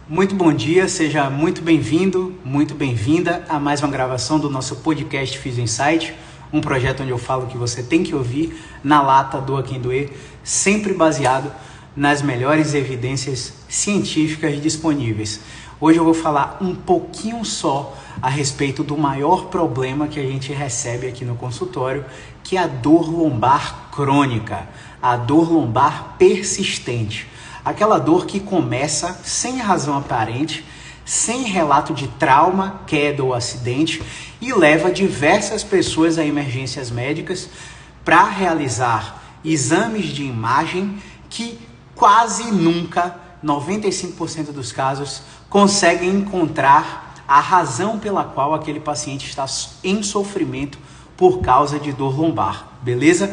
Muito bom dia, seja muito bem-vindo, muito bem-vinda a mais uma gravação do nosso podcast Physio Insight, um projeto onde eu falo que você tem que ouvir na lata, doa quem doer, sempre baseado nas melhores evidências científicas disponíveis. Hoje eu vou falar um pouquinho só a respeito do maior problema que a gente recebe aqui no consultório, que é a dor lombar crônica, a dor lombar persistente. Aquela dor que começa sem razão aparente, sem relato de trauma, queda ou acidente e leva diversas pessoas a emergências médicas para realizar exames de imagem que quase nunca, 95% dos casos, conseguem encontrar a razão pela qual aquele paciente está em sofrimento por causa de dor lombar, beleza?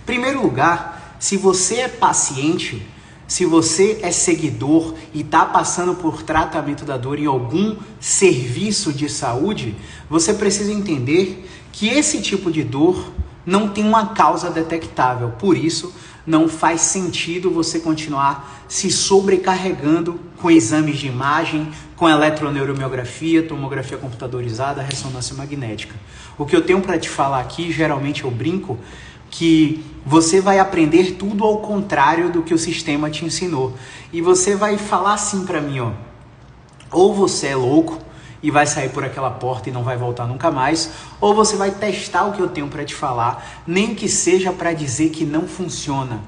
Em primeiro lugar, se você é paciente, se você é seguidor e está passando por tratamento da dor em algum serviço de saúde, você precisa entender que esse tipo de dor não tem uma causa detectável. Por isso, não faz sentido você continuar se sobrecarregando com exames de imagem, com eletroneuromiografia, tomografia computadorizada, ressonância magnética. O que eu tenho para te falar aqui, geralmente eu brinco, que você vai aprender tudo ao contrário do que o sistema te ensinou. E você vai falar assim para mim, ó, ou você é louco e vai sair por aquela porta e não vai voltar nunca mais, ou você vai testar o que eu tenho para te falar, nem que seja para dizer que não funciona.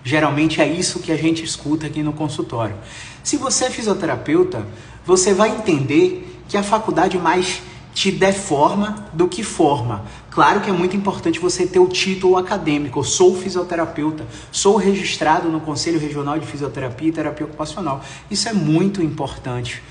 Geralmente é isso que a gente escuta aqui no consultório. Se você é fisioterapeuta, você vai entender que a faculdade mais te deforma do que forma. Claro que é muito importante você ter o título acadêmico. Eu sou fisioterapeuta, sou registrado no Conselho Regional de Fisioterapia e Terapia Ocupacional. Isso é muito importante.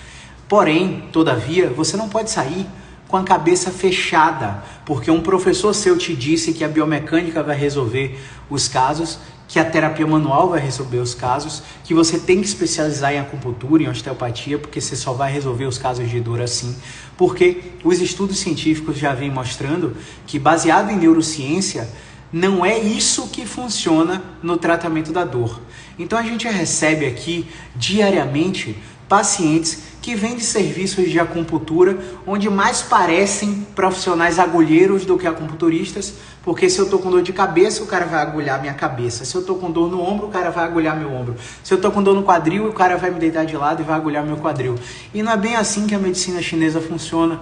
Porém, todavia, você não pode sair com a cabeça fechada, porque um professor seu te disse que a biomecânica vai resolver os casos, que a terapia manual vai resolver os casos, que você tem que especializar em acupuntura, em osteopatia, porque você só vai resolver os casos de dor assim, porque os estudos científicos já vêm mostrando que, baseado em neurociência, não é isso que funciona no tratamento da dor. Então a gente recebe aqui diariamente pacientes que vêm de serviços de acupuntura, onde mais parecem profissionais agulheiros do que acupunturistas, porque se eu estou com dor de cabeça, o cara vai agulhar minha cabeça. Se eu estou com dor no ombro, o cara vai agulhar meu ombro. Se eu estou com dor no quadril, o cara vai me deitar de lado e vai agulhar meu quadril. E não é bem assim que a medicina chinesa funciona.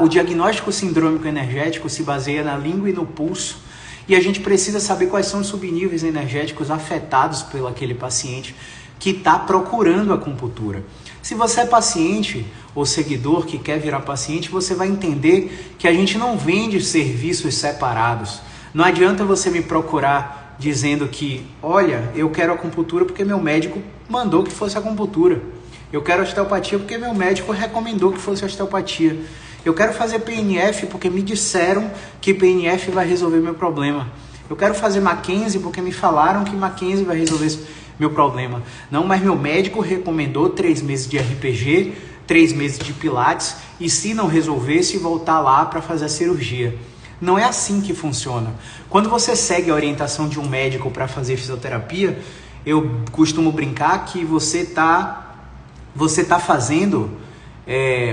O diagnóstico sindrômico energético se baseia na língua e no pulso, e a gente precisa saber quais são os subníveis energéticos afetados pelo aquele paciente que está procurando acupuntura. Se você é paciente ou seguidor que quer virar paciente, você vai entender que a gente não vende serviços separados. Não adianta você me procurar dizendo que, olha, eu quero acupuntura porque meu médico mandou que fosse acupuntura. Eu quero osteopatia porque meu médico recomendou que fosse osteopatia. Eu quero fazer PNF porque me disseram que PNF vai resolver meu problema. Eu quero fazer Mackenzie porque me falaram que Mackenzie vai resolver meu problema. Não, mas meu médico recomendou 3 meses de RPG, 3 meses de Pilates, e se não resolvesse, voltar lá para fazer a cirurgia. Não é assim que funciona. Quando você segue a orientação de um médico para fazer fisioterapia, eu costumo brincar que você tá fazendo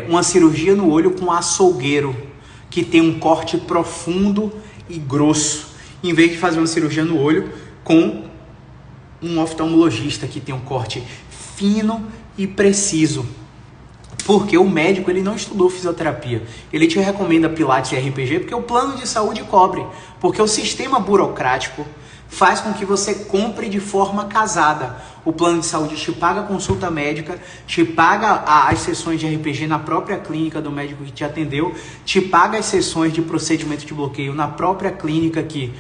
uma cirurgia no olho com açougueiro, que tem um corte profundo e grosso, em vez de fazer uma cirurgia no olho com um oftalmologista que tem um corte fino e preciso. Porque o médico, ele não estudou fisioterapia. Ele te recomenda Pilates e RPG porque o plano de saúde cobre. Porque o sistema burocrático faz com que você compre de forma casada. O plano de saúde te paga a consulta médica, te paga as sessões de RPG na própria clínica do médico que te atendeu, te paga as sessões de procedimento de bloqueio na própria clínica que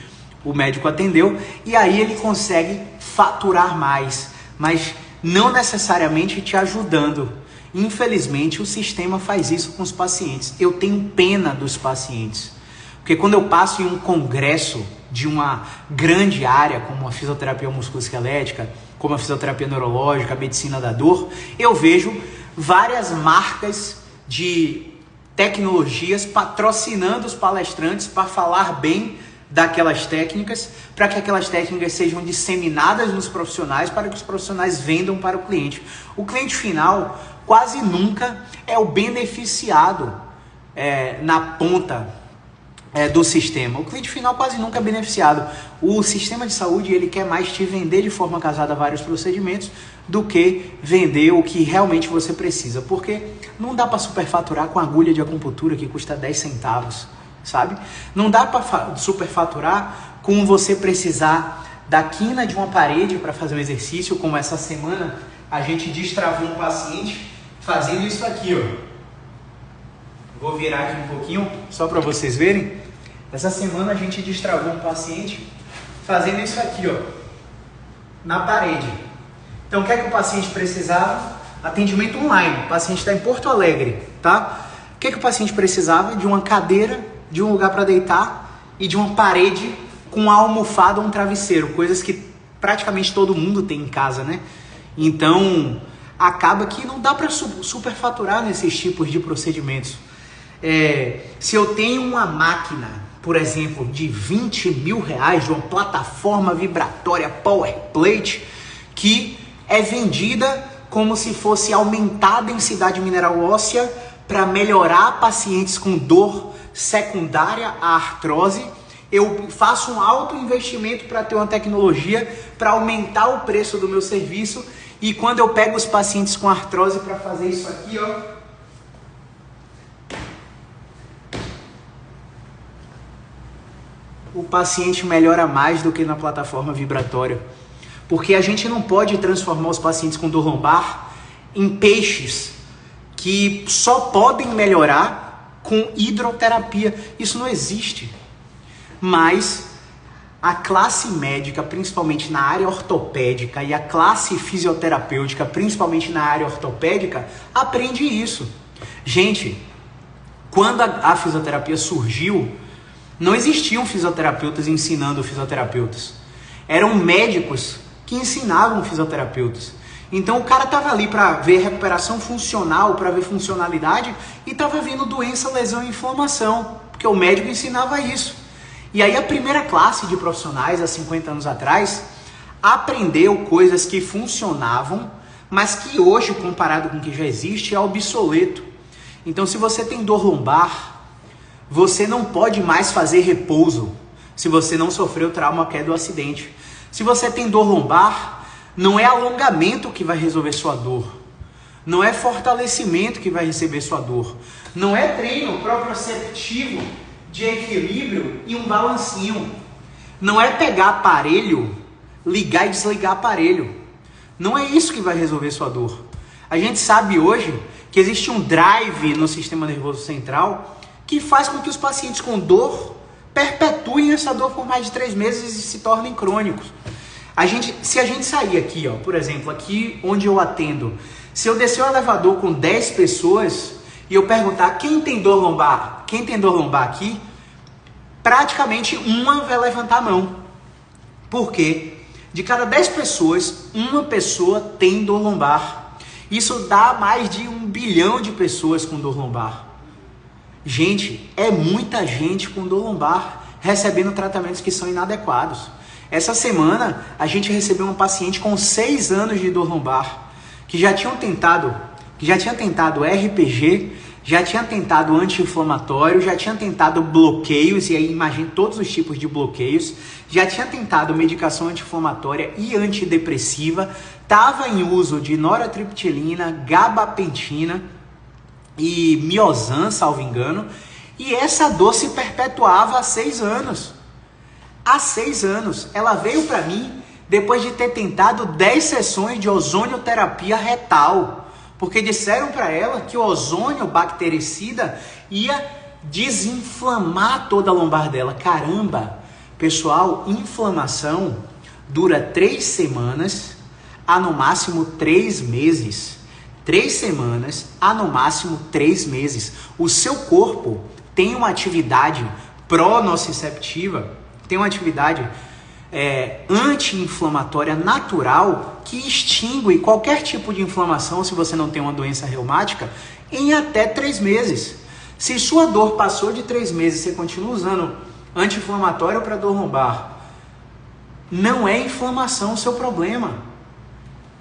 o médico atendeu, e aí ele consegue faturar mais, mas não necessariamente te ajudando. Infelizmente, o sistema faz isso com os pacientes. Eu tenho pena dos pacientes, porque quando eu passo em um congresso de uma grande área, como a fisioterapia musculoesquelética, como a fisioterapia neurológica, a medicina da dor, eu vejo várias marcas de tecnologias patrocinando os palestrantes para falar bem daquelas técnicas, para que aquelas técnicas sejam disseminadas nos profissionais, para que os profissionais vendam para o cliente. O cliente final quase nunca é o beneficiado na ponta do sistema. O cliente final quase nunca é beneficiado. O sistema de saúde, ele quer mais te vender de forma casada vários procedimentos do que vender o que realmente você precisa. Porque não dá para superfaturar com agulha de acupuntura que custa 10 centavos, sabe? Não dá para superfaturar com você precisar da quina de uma parede para fazer um exercício, como essa semana a gente destravou um paciente fazendo isso aqui, ó. Vou virar aqui um pouquinho, só para vocês verem. Essa semana a gente destravou um paciente fazendo isso aqui, ó, na parede. Então, o que é que o paciente precisava? Atendimento online. O paciente está em Porto Alegre, tá? O que é que o paciente precisava? De uma cadeira, de um lugar para deitar e de uma parede com uma almofada ou um travesseiro. Coisas que praticamente todo mundo tem em casa, né? Então, acaba que não dá para superfaturar nesses tipos de procedimentos. Se eu tenho uma máquina, por exemplo, de 20 mil reais, de uma plataforma vibratória Power Plate, que é vendida como se fosse aumentar a densidade mineral óssea para melhorar pacientes com dor secundária à artrose, eu faço um alto investimento para ter uma tecnologia para aumentar o preço do meu serviço, e quando eu pego os pacientes com artrose para fazer isso aqui, ó, o paciente melhora mais do que na plataforma vibratória. Porque a gente não pode transformar os pacientes com dor lombar em peixes que só podem melhorar com hidroterapia. Isso não existe. Mas a classe médica, principalmente na área ortopédica, e a classe fisioterapêutica, principalmente na área ortopédica, aprende isso. Gente, quando a fisioterapia surgiu, não existiam fisioterapeutas ensinando fisioterapeutas. Eram médicos que ensinavam fisioterapeutas. Então o cara estava ali para ver recuperação funcional, para ver funcionalidade, e estava vendo doença, lesão e inflamação, porque o médico ensinava isso. E aí a primeira classe de profissionais, há 50 anos atrás, aprendeu coisas que funcionavam, mas que hoje, comparado com o que já existe, é obsoleto. Então se você tem dor lombar, você não pode mais fazer repouso se você não sofreu trauma, queda ou acidente. Se você tem dor lombar, não é alongamento que vai resolver sua dor. Não é fortalecimento que vai receber sua dor. Não é treino proprioceptivo de equilíbrio e um balancinho. Não é pegar aparelho, ligar e desligar aparelho. Não é isso que vai resolver sua dor. A gente sabe hoje que existe um drive no sistema nervoso central que faz com que os pacientes com dor perpetuem essa dor por mais de 3 meses e se tornem crônicos. Se a gente sair aqui, ó, por exemplo, aqui onde eu atendo, se eu descer o elevador com 10 pessoas e eu perguntar quem tem dor lombar aqui, praticamente uma vai levantar a mão. Por quê? De cada 10 pessoas, uma pessoa tem dor lombar. Isso dá mais de 1 bilhão de pessoas com dor lombar. Gente, é muita gente com dor lombar recebendo tratamentos que são inadequados. Essa semana a gente recebeu uma paciente com 6 anos de dor lombar, que já tinha tentado RPG, já tinha tentado anti-inflamatório, já tinha tentado bloqueios, e aí imagine todos os tipos de bloqueios, já tinha tentado medicação anti-inflamatória e antidepressiva, estava em uso de noratriptilina, gabapentina e Miozan, salvo engano, e essa dor se perpetuava há 6 anos. Há 6 anos. Ela veio para mim depois de ter tentado 10 sessões de ozonioterapia retal, porque disseram para ela que o ozônio bactericida ia desinflamar toda a lombar dela. Caramba! Pessoal, inflamação dura 3 semanas, a no máximo 3 meses. 3 semanas, a no máximo 3 meses. O seu corpo tem uma atividade pró-nociceptiva, tem uma atividade anti-inflamatória natural que extingue qualquer tipo de inflamação, se você não tem uma doença reumática, em até 3 meses. Se sua dor passou de 3 meses e você continua usando anti-inflamatório para dor lombar. Não é inflamação o seu problema.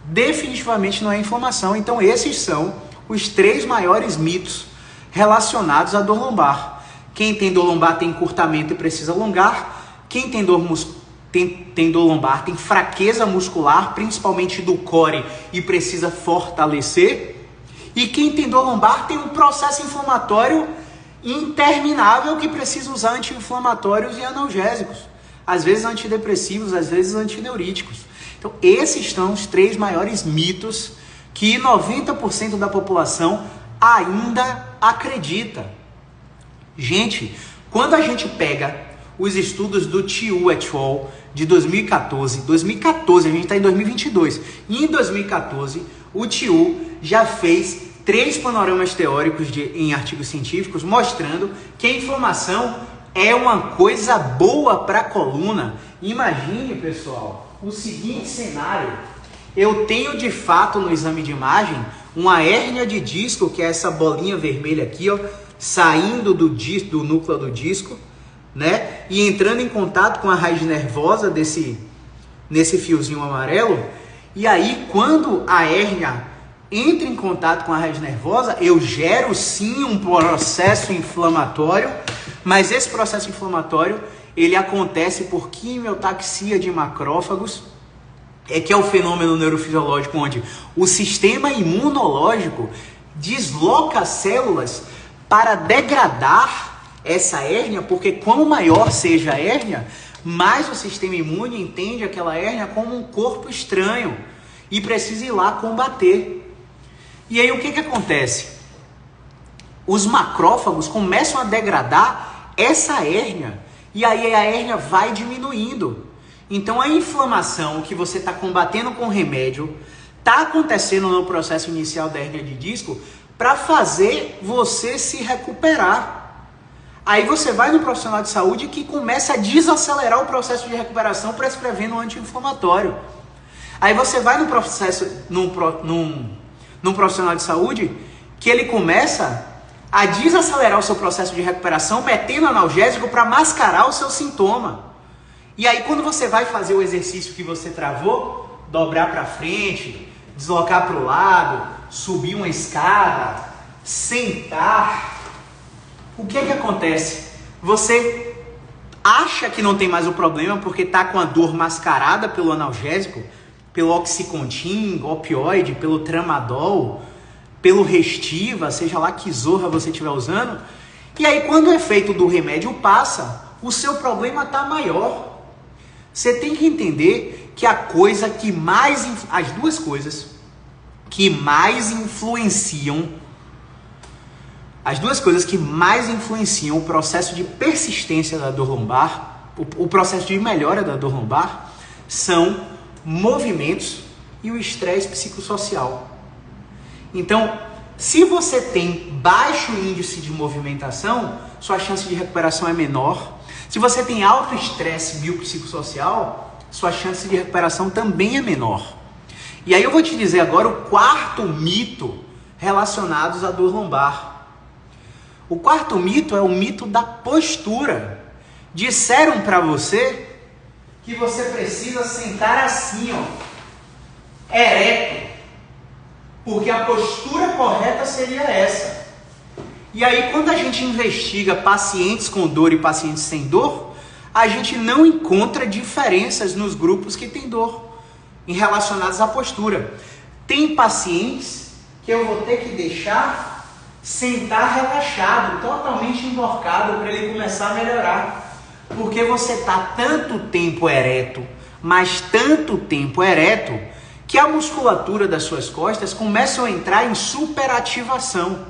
Definitivamente não é inflamação. Então esses são os 3 maiores mitos relacionados à dor lombar. Quem tem dor lombar tem encurtamento e precisa alongar. Quem tem dor lombar tem fraqueza muscular, principalmente do core, e precisa fortalecer. E quem tem dor lombar tem um processo inflamatório interminável que precisa usar anti-inflamatórios e analgésicos. Às vezes antidepressivos, às vezes antineuríticos. Então esses são os 3 maiores mitos que 90% da população ainda acredita. Gente, quando a gente pega os estudos do Tiu et al. De 2014, a gente está em 2022, e em 2014 o Tiu já fez 3 panoramas teóricos em artigos científicos mostrando que a inflamação é uma coisa boa para a coluna. Imagine, pessoal, o seguinte cenário: eu tenho de fato no exame de imagem uma hérnia de disco, que é essa bolinha vermelha aqui, ó, saindo do núcleo do disco, né? E entrando em contato com a raiz nervosa nesse fiozinho amarelo. E aí, quando a hérnia entra em contato com a raiz nervosa, eu gero sim um processo inflamatório, mas esse processo inflamatório, ele acontece por quimiotaxia de macrófagos, que é o fenômeno neurofisiológico onde o sistema imunológico desloca células para degradar essa hérnia, porque quanto maior seja a hérnia, mais o sistema imune entende aquela hérnia como um corpo estranho e precisa ir lá combater. E aí o que acontece? Os macrófagos começam a degradar essa hérnia e aí a hérnia vai diminuindo. Então a inflamação que você está combatendo com remédio está acontecendo no processo inicial da hérnia de disco para fazer você se recuperar. Aí você vai no profissional de saúde que começa a desacelerar o processo de recuperação prescrevendo um anti-inflamatório. Aí você vai no num profissional de saúde que ele começa a desacelerar o seu processo de recuperação metendo analgésico para mascarar o seu sintoma. E aí quando você vai fazer o exercício que você travou, dobrar para frente, deslocar para o lado, subir uma escada, sentar, o que acontece? Você acha que não tem mais o problema porque está com a dor mascarada pelo analgésico, pelo Oxycontin, opioide, pelo Tramadol, pelo Restiva, seja lá que zorra você estiver usando. E aí quando o efeito do remédio passa, o seu problema está maior. Você tem que entender que as duas coisas que mais influenciam o processo de persistência da dor lombar, o processo de melhora da dor lombar, são movimentos e o estresse psicossocial. Então, se você tem baixo índice de movimentação, sua chance de recuperação é menor. Se você tem alto estresse biopsicossocial, sua chance de recuperação também é menor. E aí eu vou te dizer agora o 4º mito relacionado à dor lombar. O 4º mito é o mito da postura. Disseram para você que você precisa sentar assim, ó, ereto, porque a postura correta seria essa. E aí quando a gente investiga pacientes com dor e pacientes sem dor, a gente não encontra diferenças nos grupos que têm dor em relacionados à postura. Tem pacientes que eu vou ter que deixar sentar relaxado, totalmente emborcado, para ele começar a melhorar. Porque você está tanto tempo ereto, mas tanto tempo ereto, que a musculatura das suas costas começa a entrar em superativação.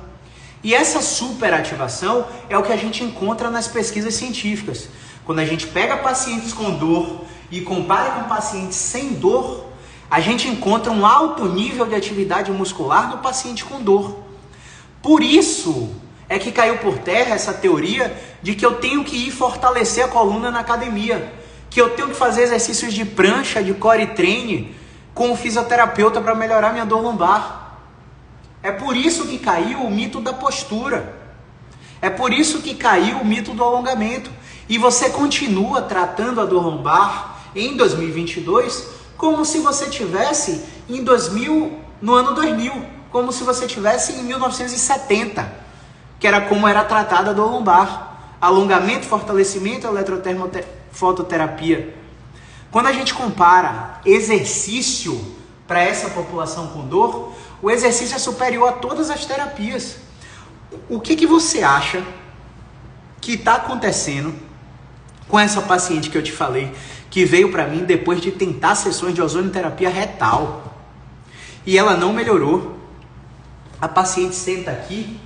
E essa superativação é o que a gente encontra nas pesquisas científicas. Quando a gente pega pacientes com dor e compara com pacientes sem dor, a gente encontra um alto nível de atividade muscular no paciente com dor. Por isso é que caiu por terra essa teoria de que eu tenho que ir fortalecer a coluna na academia, que eu tenho que fazer exercícios de prancha, de core train com o fisioterapeuta para melhorar minha dor lombar. É por isso que caiu o mito da postura. É por isso que caiu o mito do alongamento. E você continua tratando a dor lombar em 2022 como se você tivesse no ano 2000, como se você tivesse em 1970, que era como era tratada a dor lombar. Alongamento, fortalecimento, eletrofototerapia. Quando a gente compara exercício para essa população com dor, o exercício é superior a todas as terapias. O que você acha que está acontecendo com essa paciente que eu te falei, que veio para mim depois de tentar sessões de ozonioterapia retal e ela não melhorou? A paciente senta aqui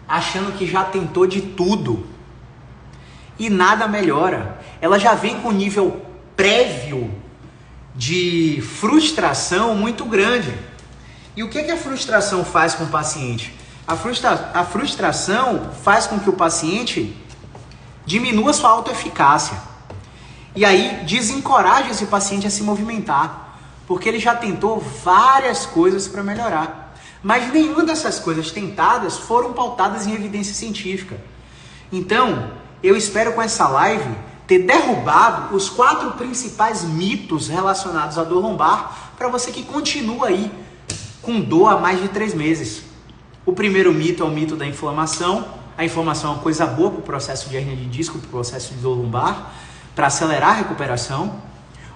achando que já tentou de tudo e nada melhora. Ela já vem com nível prévio de frustração muito grande. E o que a frustração faz com o paciente? A frustração faz com que o paciente diminua sua autoeficácia. E aí desencoraja esse paciente a se movimentar, porque ele já tentou várias coisas para melhorar. Mas nenhuma dessas coisas tentadas foram pautadas em evidência científica. Então, eu espero com essa live ter derrubado os 4 principais mitos relacionados à dor lombar para você que continua aí com dor há mais de 3 meses. O primeiro mito é o mito da inflamação. A inflamação é uma coisa boa para o processo de hérnia de disco, para o processo de dor lombar, para acelerar a recuperação.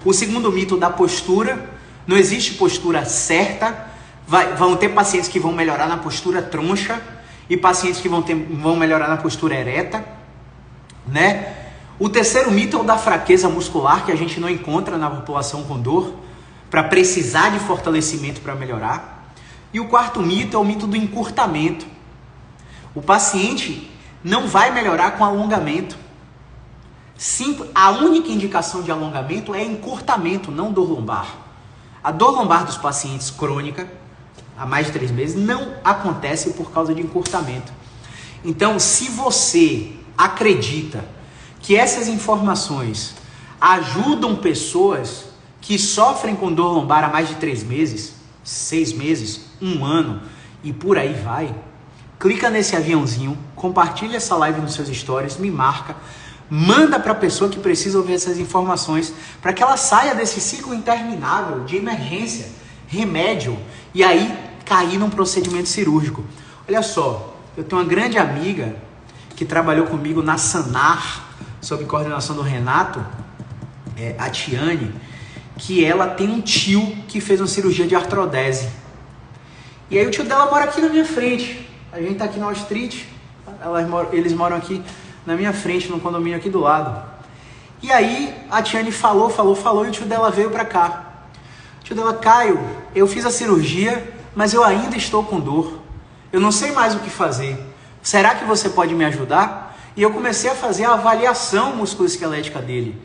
O segundo mito da postura. Não existe postura certa. Vão ter pacientes que vão melhorar na postura troncha e pacientes que vão melhorar na postura ereta, né? O terceiro mito é o da fraqueza muscular, que a gente não encontra na população com dor, para precisar de fortalecimento para melhorar. E o quarto mito é o mito do encurtamento. O paciente não vai melhorar com alongamento. A única indicação de alongamento é encurtamento, não dor lombar. A dor lombar dos pacientes crônica, há mais de 3 meses, não acontece por causa de encurtamento. Então, se você acredita que essas informações ajudam pessoas que sofrem com dor lombar há mais de 3 meses, 6 meses, 1 ano e por aí vai, clica nesse aviãozinho, compartilha essa live nos seus stories, me marca, manda para a pessoa que precisa ouvir essas informações para que ela saia desse ciclo interminável de emergência, remédio e aí cair num procedimento cirúrgico. Olha só, eu tenho uma grande amiga que trabalhou comigo na Sanar, sob coordenação do Renato, a Tiane, que ela tem um tio que fez uma cirurgia de artrodese. E aí o tio dela mora aqui na minha frente. A gente tá aqui na Wall Street, eles moram aqui na minha frente, no condomínio aqui do lado. E aí a Tiane falou e o tio dela veio pra cá. O tio dela: Caio, eu fiz a cirurgia, mas eu ainda estou com dor. Eu não sei mais o que fazer. Será que você pode me ajudar? E eu comecei a fazer a avaliação musculoesquelética dele.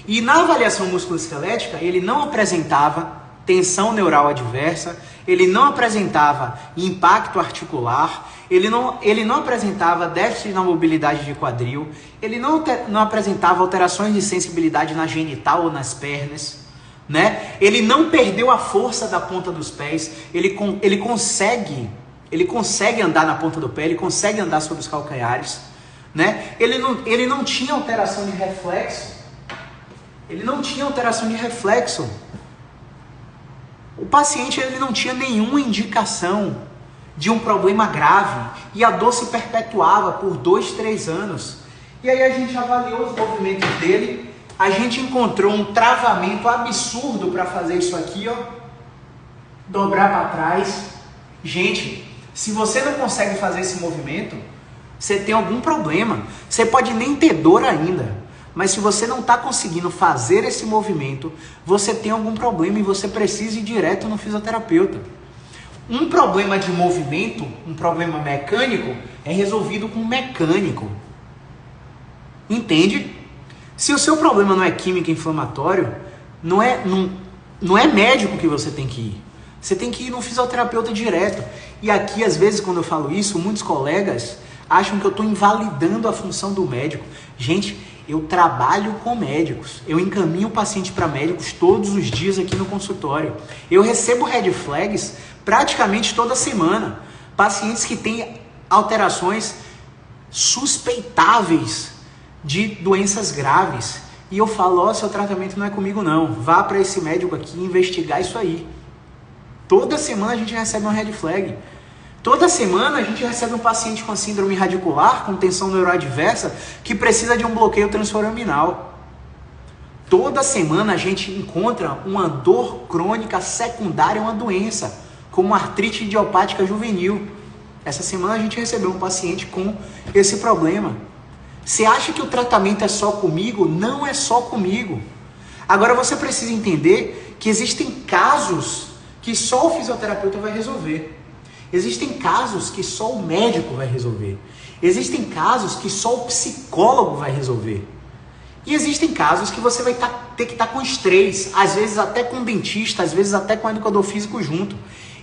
E na avaliação musculoesquelética, ele não apresentava tensão neural adversa, ele não apresentava impacto articular, ele não apresentava déficit na mobilidade de quadril, ele não apresentava alterações de sensibilidade na genital ou nas pernas, né? Ele não perdeu a força da ponta dos pés, ele consegue andar na ponta do pé, ele consegue andar sobre os calcanhares, né? Ele não tinha alteração de reflexo. O paciente ele não tinha nenhuma indicação de um problema grave e a dor se perpetuava por 2, 3 anos. E aí a gente avaliou os movimentos dele, a gente encontrou um travamento absurdo para fazer isso aqui, ó, dobrar para trás. Gente, se você não consegue fazer esse movimento, você tem algum problema. Você pode nem ter dor ainda, mas se você não está conseguindo fazer esse movimento, você tem algum problema e você precisa ir direto no fisioterapeuta. Um problema de movimento, um problema mecânico, é resolvido com um mecânico. Entende? Se o seu problema não é químico inflamatório, não é médico que você tem que ir. Você tem que ir no fisioterapeuta direto. E aqui, às vezes, quando eu falo isso, muitos colegas acham que eu estou invalidando a função do médico. Gente, eu trabalho com médicos. Eu encaminho o paciente para médicos todos os dias aqui no consultório. Eu recebo red flags praticamente toda semana. Pacientes que têm alterações suspeitáveis de doenças graves. E eu falo, ó, seu tratamento não é comigo não, vá para esse médico aqui investigar isso aí. Toda semana a gente recebe uma red flag. Toda semana a gente recebe um paciente com síndrome radicular, com tensão neuroadversa, que precisa de um bloqueio transforaminal. Toda semana a gente encontra uma dor crônica secundária a uma doença, como artrite idiopática juvenil. Essa semana a gente recebeu um paciente com esse problema. Você acha que o tratamento é só comigo? Não é só comigo. Agora você precisa entender que existem casos que só o fisioterapeuta vai resolver. Existem casos que só o médico vai resolver. Existem casos que só o psicólogo vai resolver. E existem casos que você vai ter que estar com os três, às vezes até com o dentista, às vezes até com o educador físico junto.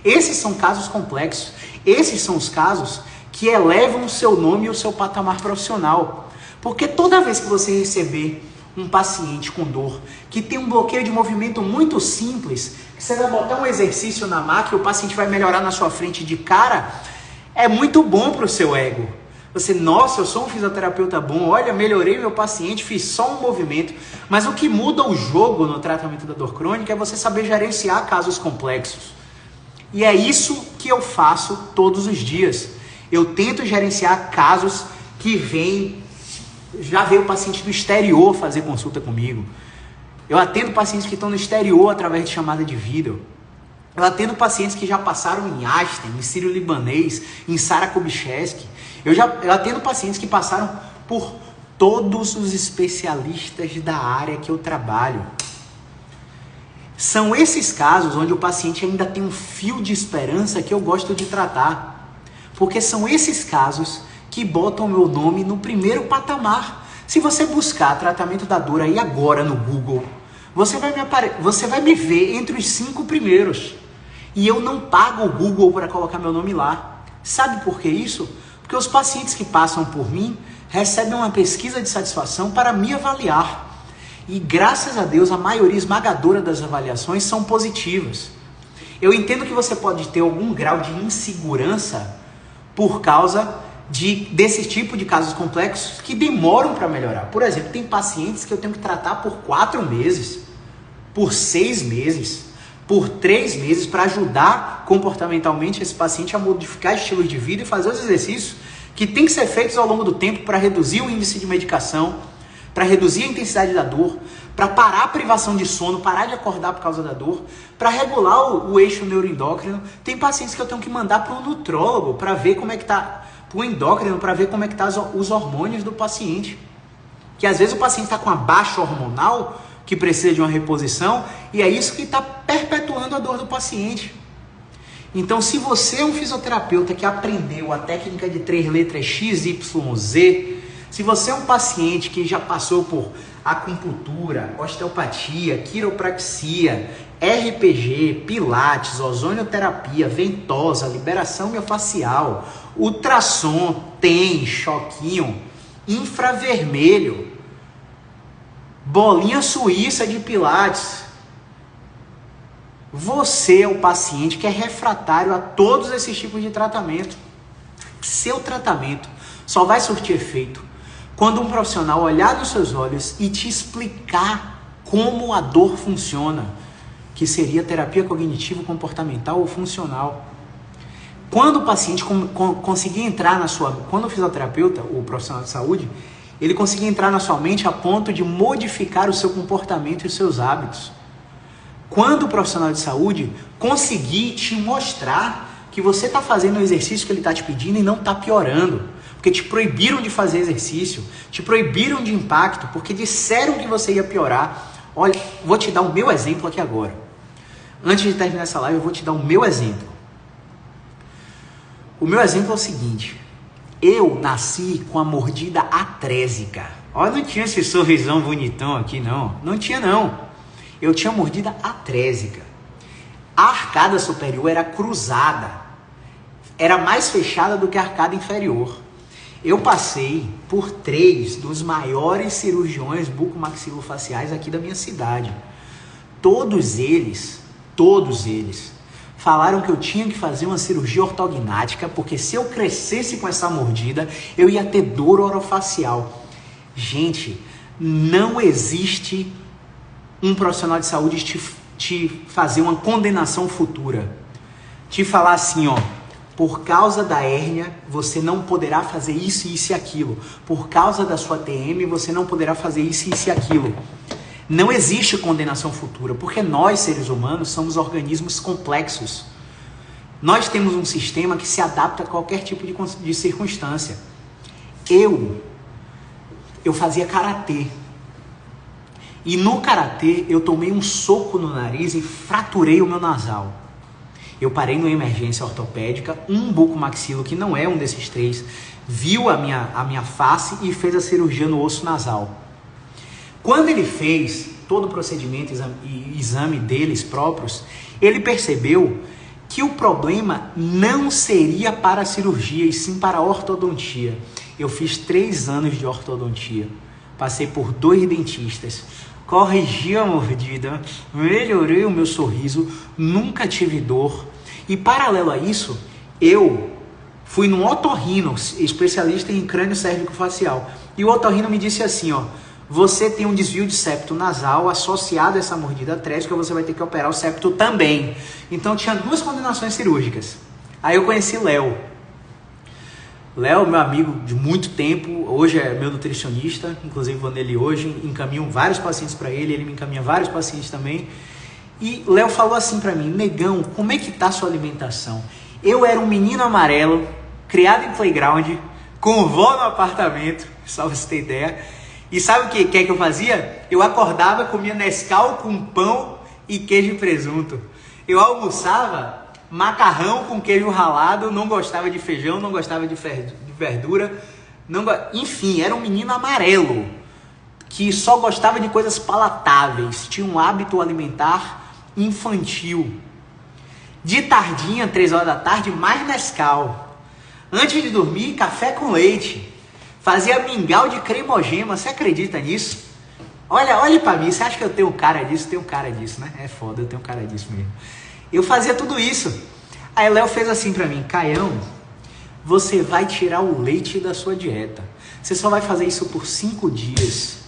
Esses são casos complexos. Esses são os casos que elevam o seu nome e o seu patamar profissional. Porque toda vez que você receber um paciente com dor, que tem um bloqueio de movimento muito simples, que você vai botar um exercício na máquina e o paciente vai melhorar na sua frente de cara, é muito bom para o seu ego. Você, nossa, eu sou um fisioterapeuta bom, olha, melhorei meu paciente, fiz só um movimento. Mas o que muda o jogo no tratamento da dor crônica é você saber gerenciar casos complexos. E é isso que eu faço todos os dias. Eu tento gerenciar casos que vêm. Já veio paciente do exterior fazer consulta comigo. Eu atendo pacientes que estão no exterior através de chamada de vídeo. Eu atendo pacientes que já passaram em Einstein, em Sírio-Libanês, em Sara Kubitschek. Eu atendo pacientes que passaram por todos os especialistas da área que eu trabalho. São esses casos onde o paciente ainda tem um fio de esperança que eu gosto de tratar. Porque são esses casos que botam o meu nome no primeiro patamar. Se você buscar tratamento da dor aí agora no Google, você vai me ver entre os 5 primeiros. E eu não pago o Google para colocar meu nome lá. Sabe por que isso? Porque os pacientes que passam por mim recebem uma pesquisa de satisfação para me avaliar. E graças a Deus, a maioria esmagadora das avaliações são positivas. Eu entendo que você pode ter algum grau de insegurança por causa desse tipo de casos complexos que demoram para melhorar. Por exemplo, tem pacientes que eu tenho que tratar por 4 meses, por 6 meses, por 3 meses para ajudar comportamentalmente esse paciente a modificar estilos de vida e fazer os exercícios que tem que ser feitos ao longo do tempo para reduzir o índice de medicação, para reduzir a intensidade da dor, para parar a privação de sono, parar de acordar por causa da dor, para regular o eixo neuroendócrino. Tem pacientes que eu tenho que mandar para um nutrólogo para ver como é que está, para o endócrino, para ver como é que está os hormônios do paciente. Que às vezes o paciente está com a baixa hormonal, que precisa de uma reposição, e é isso que está perpetuando a dor do paciente. Então, se você é um fisioterapeuta que aprendeu a técnica de 3 letras XYZ, se você é um paciente que já passou por acupuntura, osteopatia, quiropraxia, RPG, pilates, ozonioterapia, ventosa, liberação miofascial, ultrassom, TEM, choquinho, infravermelho, bolinha suíça de pilates, você é o paciente que é refratário a todos esses tipos de tratamento. Seu tratamento só vai surtir efeito quando um profissional olhar nos seus olhos e te explicar como a dor funciona, que seria terapia cognitivo-comportamental ou funcional. Quando o paciente conseguir entrar na sua... Quando o fisioterapeuta, o profissional de saúde, ele conseguir entrar na sua mente a ponto de modificar o seu comportamento e os seus hábitos. Quando o profissional de saúde conseguir te mostrar que você está fazendo o exercício que ele está te pedindo e não está piorando. Porque te proibiram de fazer exercício, te proibiram de impacto, porque disseram que você ia piorar. Olha, vou te dar o meu exemplo aqui agora. Antes de terminar essa live, eu vou te dar o meu exemplo. O meu exemplo é o seguinte. Eu nasci com a mordida atrésica. Olha, não tinha esse sorrisão bonitão aqui, não. Não tinha, não. Eu tinha mordida atrésica. A arcada superior era cruzada. Era mais fechada do que a arcada inferior. Eu passei por 3 dos maiores cirurgiões bucomaxilofaciais aqui da minha cidade. Todos eles falaram que eu tinha que fazer uma cirurgia ortognática, porque se eu crescesse com essa mordida, eu ia ter dor orofacial. Gente, não existe um profissional de saúde te fazer uma condenação futura. Te falar assim, ó, por causa da hérnia, você não poderá fazer isso, isso e aquilo. Por causa da sua TM, você não poderá fazer isso, isso e aquilo. Não existe condenação futura, porque nós, seres humanos, somos organismos complexos. Nós temos um sistema que se adapta a qualquer tipo de circunstância. Eu fazia karatê. E no karatê, eu tomei um soco no nariz e fraturei o meu nasal. Eu parei numa emergência ortopédica, um bucomaxilo, que não é um desses três, viu a minha face e fez a cirurgia no osso nasal. Quando ele fez todo o procedimento e exame deles próprios, ele percebeu que o problema não seria para a cirurgia, e sim para a ortodontia. Eu fiz 3 anos de ortodontia, passei por 2 dentistas, corrigi a mordida, melhorei o meu sorriso, nunca tive dor. E paralelo a isso, eu fui num otorrino, especialista em crânio cérvico-facial. E o otorrino me disse assim, ó, você tem um desvio de septo nasal associado a essa mordida trésica, você vai ter que operar o septo também. Então tinha 2 condenações cirúrgicas. Aí eu conheci Léo. Léo, meu amigo de muito tempo, hoje é meu nutricionista, inclusive vou nele hoje, encaminho vários pacientes para ele, ele me encaminha vários pacientes também. E Léo falou assim para mim, negão, como é que tá a sua alimentação? Eu era um menino amarelo, criado em playground, com vó no apartamento, só pra você ter ideia. E sabe o que é que eu fazia? Eu acordava, comia Nescau com pão e queijo e presunto. Eu almoçava macarrão com queijo ralado, não gostava de feijão, não gostava de verdura. Enfim, era um menino amarelo, que só gostava de coisas palatáveis, tinha um hábito alimentar infantil. De tardinha, 3 horas da tarde, mais Nescau. Antes de dormir, café com leite. Fazia mingau de cremogema, você acredita nisso? Olha pra mim, você acha que eu tenho cara disso? Tenho cara disso, né? É foda, eu tenho cara disso mesmo. Eu fazia tudo isso. Aí Léo fez assim pra mim, Caião, você vai tirar o leite da sua dieta. Você só vai fazer isso por 5 dias.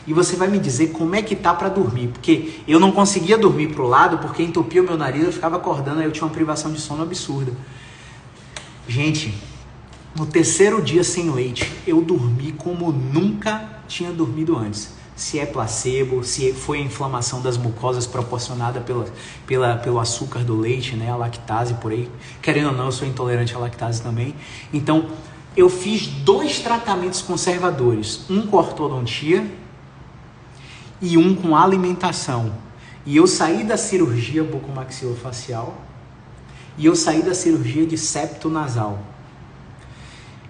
E você vai me dizer como é que tá pra dormir. Porque eu não conseguia dormir pro lado, porque entupia o meu nariz, eu ficava acordando, aí eu tinha uma privação de sono absurda. Gente, no 3º dia sem leite, eu dormi como nunca tinha dormido antes. Se é placebo, se foi a inflamação das mucosas proporcionada pelo açúcar do leite, né, a lactase por aí. Querendo ou não, eu sou intolerante à lactase também. Então, eu fiz 2 tratamentos conservadores. Um com ortodontia e um com alimentação. E eu saí da cirurgia bucomaxilofacial e eu saí da cirurgia de septo nasal.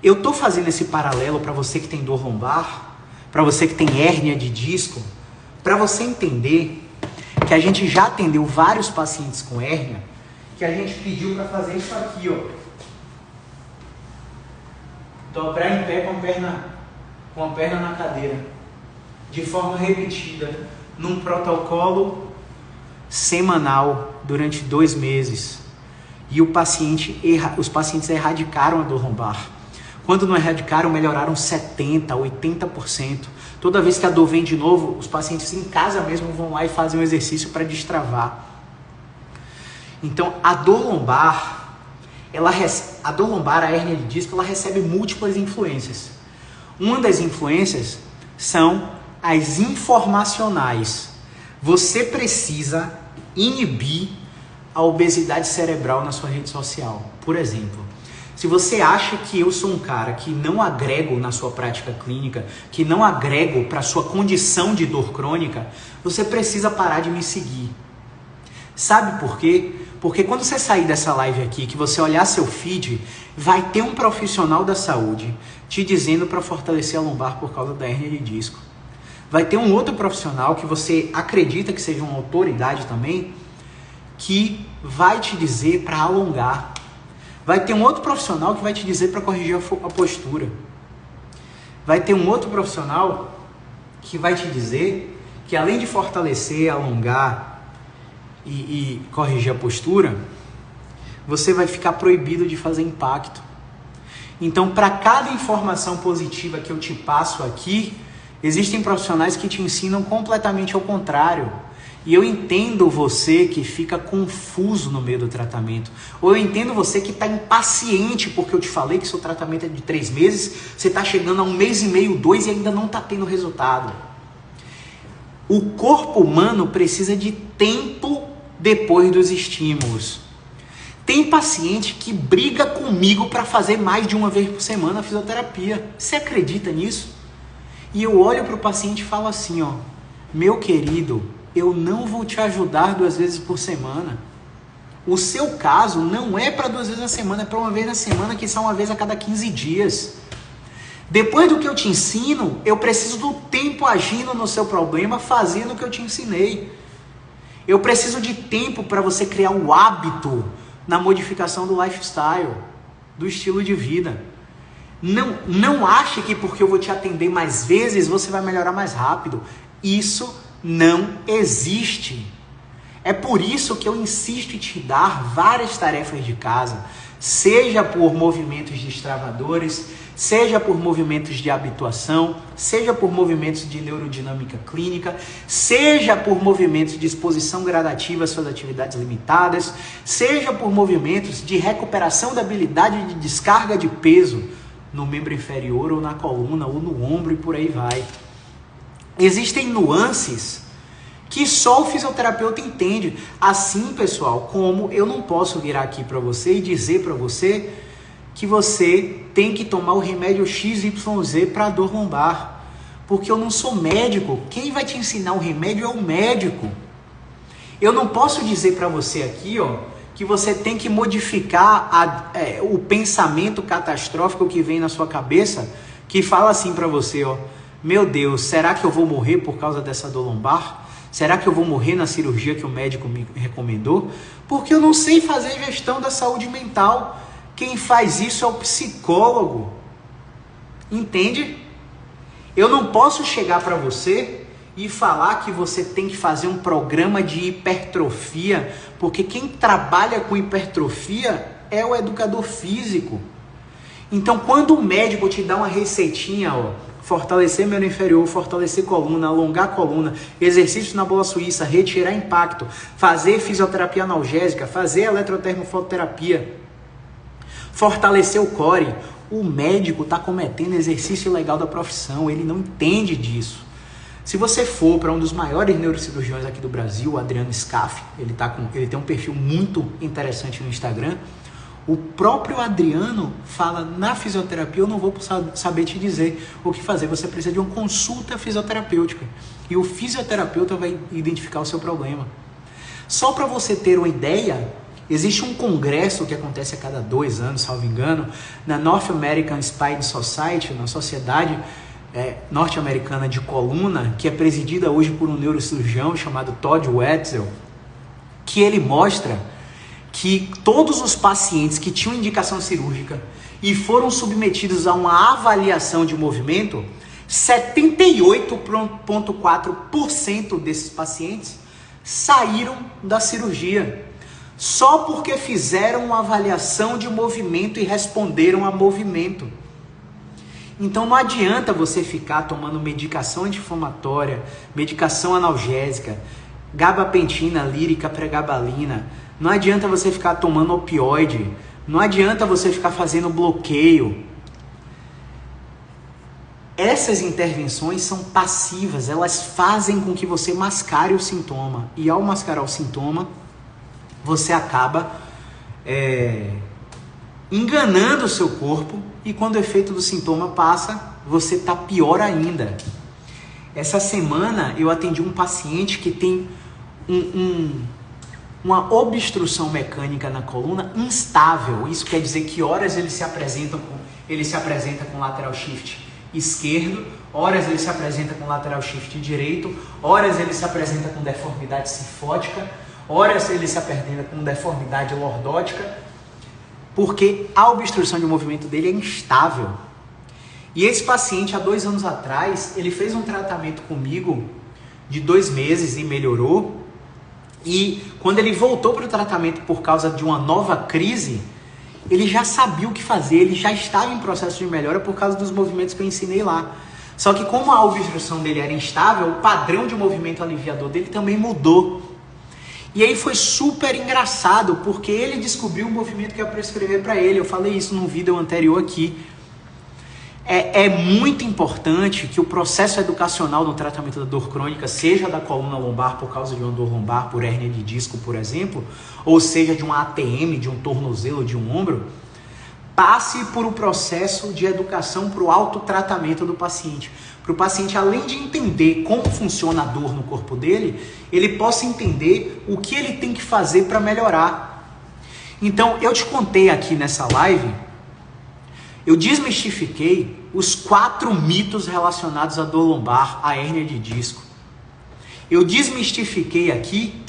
Eu tô fazendo esse paralelo para você que tem dor lombar, para você que tem hérnia de disco, para você entender que a gente já atendeu vários pacientes com hérnia, que a gente pediu para fazer isso aqui, ó. Dobrar em pé com a perna na cadeira, de forma repetida, num protocolo semanal, durante 2 meses. E os pacientes erradicaram a dor lombar. Quando não erradicaram, melhoraram 70%, 80%. Toda vez que a dor vem de novo, os pacientes em casa mesmo vão lá e fazem um exercício para destravar. Então, a dor lombar, a hérnia de disco, ela recebe múltiplas influências. Uma das influências são as informacionais. Você precisa inibir a obesidade cerebral na sua rede social. Por exemplo, se você acha que eu sou um cara que não agrego na sua prática clínica, que não agrego para a sua condição de dor crônica, você precisa parar de me seguir. Sabe por quê? Porque quando você sair dessa live aqui, que você olhar seu feed, vai ter um profissional da saúde te dizendo para fortalecer a lombar por causa da hérnia de disco. Vai ter um outro profissional que você acredita que seja uma autoridade também, que vai te dizer para alongar. Vai ter um outro profissional que vai te dizer para corrigir a postura. Vai ter um outro profissional que vai te dizer que além de fortalecer, alongar e corrigir a postura, você vai ficar proibido de fazer impacto. Então, para cada informação positiva que eu te passo aqui, Existem profissionais que te ensinam completamente ao contrário. E eu entendo você que fica confuso no meio do tratamento. Ou eu entendo você que está impaciente porque eu te falei que seu tratamento é de 3 meses, você está chegando a 1 mês e meio, 2 e ainda não está tendo resultado. O corpo humano precisa de tempo depois dos estímulos. Tem paciente que briga comigo para fazer mais de uma vez por semana a fisioterapia. Você acredita nisso? E eu olho para o paciente e falo assim, ó, meu querido, eu não vou te ajudar 2 vezes por semana. O seu caso não é para 2 vezes na semana, é para 1 vez na semana, que são 1 vez a cada 15 dias. Depois do que eu te ensino, eu preciso do tempo agindo no seu problema, fazendo o que eu te ensinei. Eu preciso de tempo para você criar o hábito na modificação do lifestyle, do estilo de vida. Não ache que porque eu vou te atender mais vezes, você vai melhorar mais rápido. Isso não existe. É por isso que eu insisto em te dar várias tarefas de casa, seja por movimentos destravadores, seja por movimentos de habituação, seja por movimentos de neurodinâmica clínica, seja por movimentos de exposição gradativa às suas atividades limitadas, seja por movimentos de recuperação da habilidade de descarga de peso no membro inferior ou na coluna ou no ombro e por aí vai. Existem nuances que só o fisioterapeuta entende. Assim, pessoal, como eu não posso virar aqui para você e dizer para você que você tem que tomar o remédio XYZ para a dor lombar. Porque eu não sou médico. Quem vai te ensinar o remédio é o médico. Eu não posso dizer para você aqui, ó, que você tem que modificar o pensamento catastrófico que vem na sua cabeça, que fala assim para você, ó, meu Deus, será que eu vou morrer por causa dessa dor lombar? Será que eu vou morrer na cirurgia que o médico me recomendou? Porque eu não sei fazer gestão da saúde mental. Quem faz isso é o psicólogo. Entende? Eu não posso chegar para você e falar que você tem que fazer um programa de hipertrofia, porque quem trabalha com hipertrofia é o educador físico. Então, quando o médico te dá uma receitinha, ó, fortalecer membro inferior, fortalecer coluna, alongar coluna, exercício na bola suíça, retirar impacto, fazer fisioterapia analgésica, fazer eletrotermofototerapia, fortalecer o core, o médico está cometendo exercício ilegal da profissão, ele não entende disso. Se você for para um dos maiores neurocirurgiões aqui do Brasil, o Adriano Scaff, ele tem um perfil muito interessante no Instagram, o próprio Adriano fala, na fisioterapia eu não vou saber te dizer o que fazer, você precisa de uma consulta fisioterapêutica e o fisioterapeuta vai identificar o seu problema. Só para você ter uma ideia, existe um congresso que acontece a cada 2 anos, salvo engano, na North American Spine Society, na sociedade norte-americana de coluna, que é presidida hoje por um neurocirurgião chamado Todd Wetzel, que ele mostra que todos os pacientes que tinham indicação cirúrgica e foram submetidos a uma avaliação de movimento, 78,4% desses pacientes saíram da cirurgia, só porque fizeram uma avaliação de movimento e responderam a movimento. Então não adianta você ficar tomando medicação anti-inflamatória, medicação analgésica, gabapentina, lírica, pregabalina. Não adianta você ficar tomando opioide. Não adianta você ficar fazendo bloqueio. Essas intervenções são passivas, elas fazem com que você mascare o sintoma. E ao mascarar o sintoma, você acaba enganando o seu corpo e quando o efeito do sintoma passa, você está pior ainda. Essa semana eu atendi um paciente que tem uma obstrução mecânica na coluna instável. Isso quer dizer que horas ele se apresenta com lateral shift esquerdo, horas ele se apresenta com lateral shift direito, horas ele se apresenta com deformidade sinfótica, horas ele se apresenta com deformidade lordótica, porque a obstrução de movimento dele é instável. E esse paciente, há 2 anos atrás, ele fez um tratamento comigo de 2 meses e melhorou. E quando ele voltou para o tratamento por causa de uma nova crise, ele já sabia o que fazer, ele já estava em processo de melhora por causa dos movimentos que eu ensinei lá. Só que como a obstrução dele era instável, o padrão de movimento aliviador dele também mudou. E aí foi super engraçado, porque ele descobriu o movimento que ia prescrever para ele. Eu falei isso num vídeo anterior aqui. É muito importante que o processo educacional no tratamento da dor crônica, seja da coluna lombar por causa de uma dor lombar, por hérnia de disco, por exemplo, ou seja de uma ATM, de um tornozelo, de um ombro, passe por um processo de educação para o autotratamento do paciente. Para o paciente, além de entender como funciona a dor no corpo dele, ele possa entender o que ele tem que fazer para melhorar. Então, eu te contei aqui nessa live, eu desmistifiquei os 4 mitos relacionados à dor lombar, à hérnia de disco. Eu desmistifiquei aqui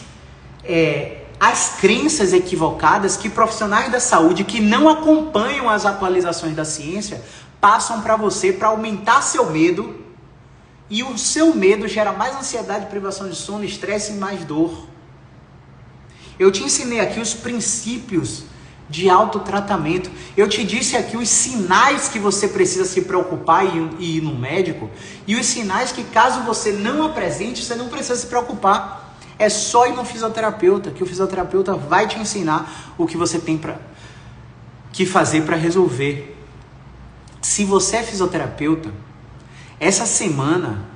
as crenças equivocadas que profissionais da saúde que não acompanham as atualizações da ciência passam para você para aumentar seu medo, e o seu medo gera mais ansiedade, privação de sono, estresse e mais dor. Eu te ensinei aqui os princípios de autotratamento. Eu te disse aqui os sinais que você precisa se preocupar e ir no médico, e os sinais que, caso você não apresente, você não precisa se preocupar. É só ir no fisioterapeuta, que o fisioterapeuta vai te ensinar o que você tem que fazer para resolver. Se você é fisioterapeuta, essa semana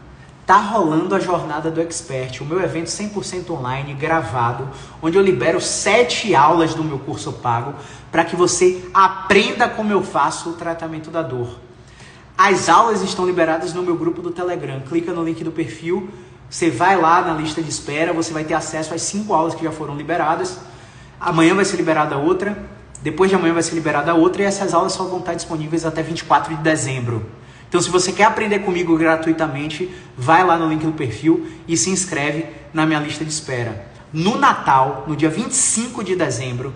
tá rolando a jornada do Expert, o meu evento 100% online, gravado, onde eu libero 7 aulas do meu curso pago para que você aprenda como eu faço o tratamento da dor. As aulas estão liberadas no meu grupo do Telegram. Clica no link do perfil, você vai lá na lista de espera, você vai ter acesso às 5 aulas que já foram liberadas. Amanhã vai ser liberada outra, depois de amanhã vai ser liberada outra, e essas aulas só vão estar disponíveis até 24 de dezembro. Então, se você quer aprender comigo gratuitamente, vai lá no link do perfil e se inscreve na minha lista de espera. No Natal, no dia 25 de dezembro,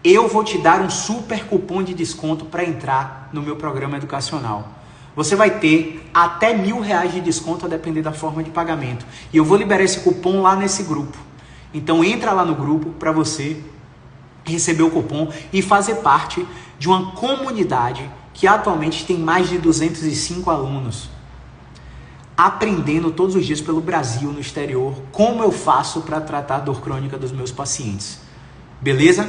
eu vou te dar um super cupom de desconto para entrar no meu programa educacional. Você vai ter até R$1.000 de desconto a depender da forma de pagamento. E eu vou liberar esse cupom lá nesse grupo. Então, entra lá no grupo para você receber o cupom e fazer parte de uma comunidade que atualmente tem mais de 205 alunos, aprendendo todos os dias pelo Brasil, no exterior, como eu faço para tratar a dor crônica dos meus pacientes. Beleza?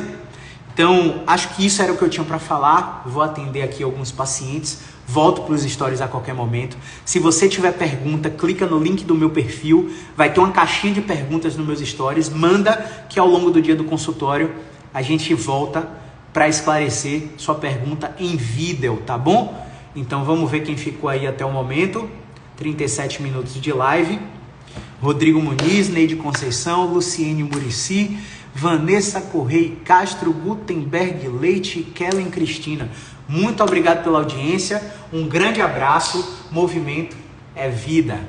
Então, acho que isso era o que eu tinha para falar. Vou atender aqui alguns pacientes, volto para os stories a qualquer momento. Se você tiver pergunta, clica no link do meu perfil, vai ter uma caixinha de perguntas nos meus stories, manda que ao longo do dia do consultório a gente volta para esclarecer sua pergunta em vídeo, tá bom? Então vamos ver quem ficou aí até o momento. 37 minutos de live. Rodrigo Muniz, Neide Conceição, Luciene Murici, Vanessa Correia Castro, Gutenberg Leite e Kellen Cristina. Muito obrigado pela audiência, um grande abraço, movimento é vida.